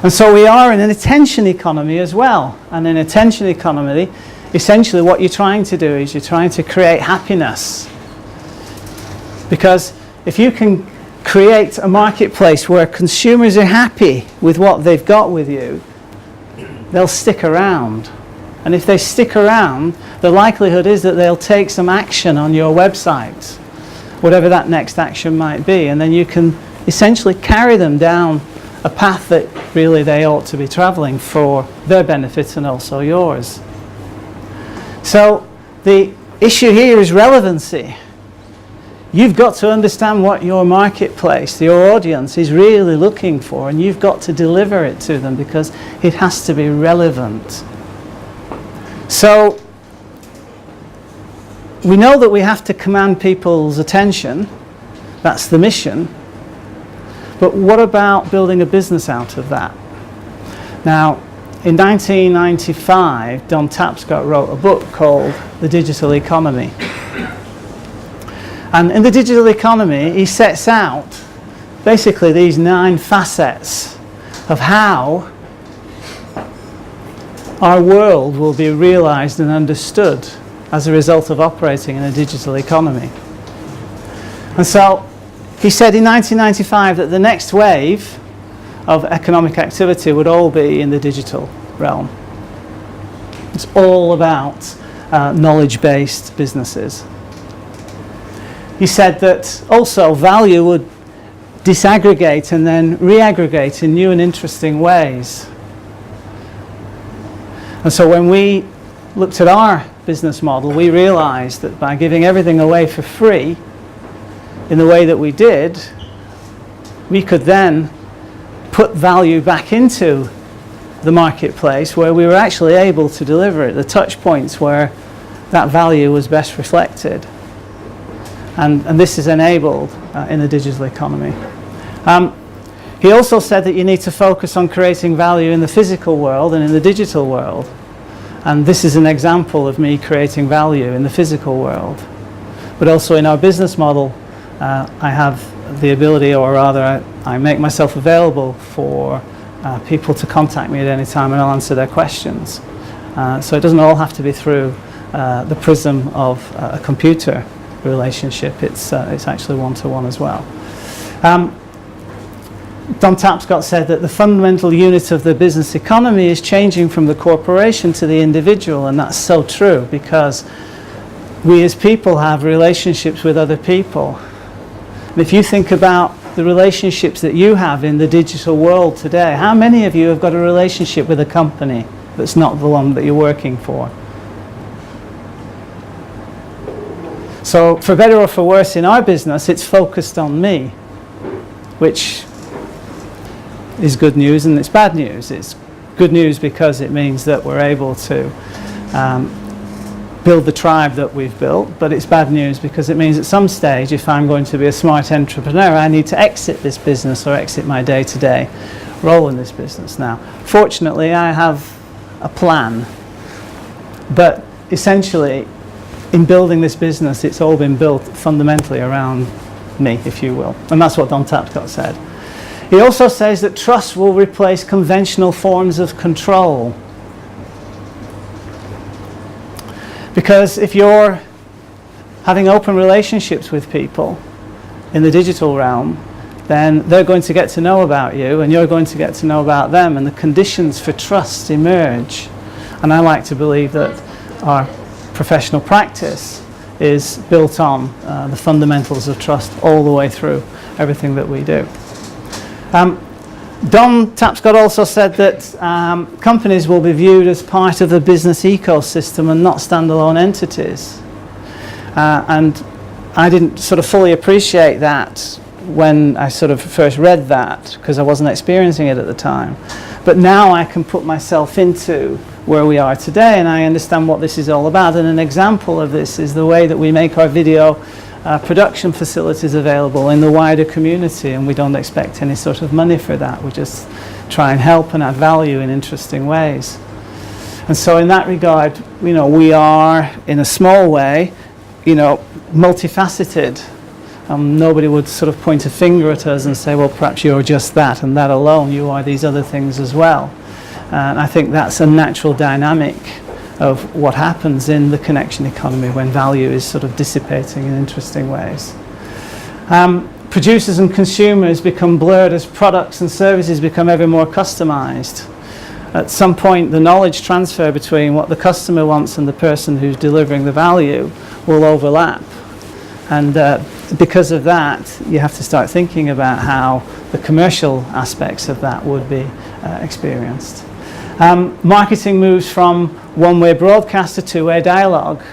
And so we are in an attention economy as well. And in an attention economy, essentially what you're trying to do is you're trying to create happiness. Because if you can create a marketplace where consumers are happy with what they've got with you, they'll stick around. And if they stick around, the likelihood is that they'll take some action on your website, whatever that next action might be. And then you can essentially carry them down a path that really they ought to be traveling for their benefit and also yours. So the issue here is relevancy. You've got to understand what your marketplace, your audience is really looking for, and you've got to deliver it to them because it has to be relevant. So we know that we have to command people's attention. That's the mission. But what about building a business out of that? Now, in 1995, Don Tapscott wrote a book called The Digital Economy. And in The Digital Economy, he sets out basically these 9 facets of how our world will be realized and understood as a result of operating in a digital economy. And so he said in 1995 that the next wave of economic activity would all be in the digital realm. It's all about knowledge-based businesses. He said that also value would disaggregate and then reaggregate in new and interesting ways. And so when we looked at our business model, we realized that by giving everything away for free in the way that we did, we could then put value back into the marketplace where we were actually able to deliver it, the touch points where that value was best reflected. And this is enabled in the digital economy. He also said that you need to focus on creating value in the physical world and in the digital world. And this is an example of me creating value in the physical world. But also in our business model, I have the ability, or rather I make myself available for people to contact me at any time and I'll answer their questions. So it doesn't all have to be through the prism of a computer relationship. It's actually one-to-one as well. Don Tapscott said that the fundamental unit of the business economy is changing from the corporation to the individual, and that's so true because we as people have relationships with other people. And if you think about the relationships that you have in the digital world today, how many of you have got a relationship with a company that's not the one that you're working for? So for better or for worse in our business, it's focused on me, which is good news and it's bad news. It's good news because it means that we're able to build the tribe that we've built, but it's bad news because it means at some stage, if I'm going to be a smart entrepreneur, I need to exit this business or exit my day-to-day role in this business. Now, fortunately, I have a plan, but essentially, in building this business, it's all been built fundamentally around me, if you will. And that's what Don Tapscott said. He also says that trust will replace conventional forms of control. Because if you're having open relationships with people in the digital realm, then they're going to get to know about you and you're going to get to know about them, and the conditions for trust emerge. And I like to believe that our professional practice is built on the fundamentals of trust all the way through everything that we do. Don Tapscott also said that companies will be viewed as part of the business ecosystem and not standalone entities. And I didn't sort of fully appreciate that when I sort of first read that because I wasn't experiencing it at the time. But now I can put myself into where we are today and I understand what this is all about. And an example of this is the way that we make our video production facilities available in the wider community, and we don't expect any sort of money for that. We just try and help and add value in interesting ways. And so in that regard, we are in a small way, multifaceted Nobody would sort of point a finger at us and say, well, perhaps you're just that and that alone. You are these other things as well. And I think that's a natural dynamic of what happens in the connection economy when value is sort of dissipating in interesting ways. Producers and consumers become blurred as products and services become ever more customized. At some point, the knowledge transfer between what the customer wants and the person who's delivering the value will overlap. And because of that, you have to start thinking about how the commercial aspects of that would be experienced. Marketing moves from one-way broadcast to two-way dialogue.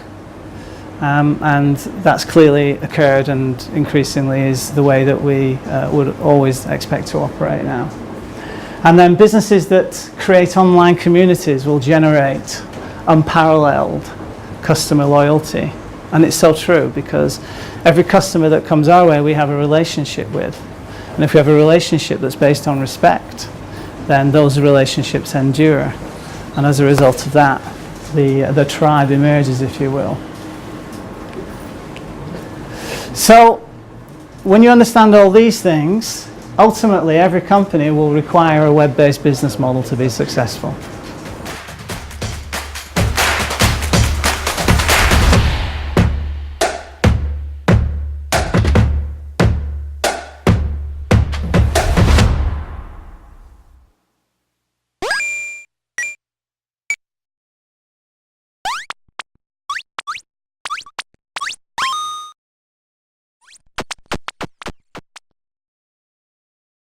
And that's clearly occurred and increasingly is the way that we would always expect to operate now. And then businesses that create online communities will generate unparalleled customer loyalty. And it's so true, because every customer that comes our way we have a relationship with. And if we have a relationship that's based on respect, then those relationships endure. And as a result of that, the tribe emerges, if you will. So when you understand all these things, ultimately every company will require a web-based business model to be successful.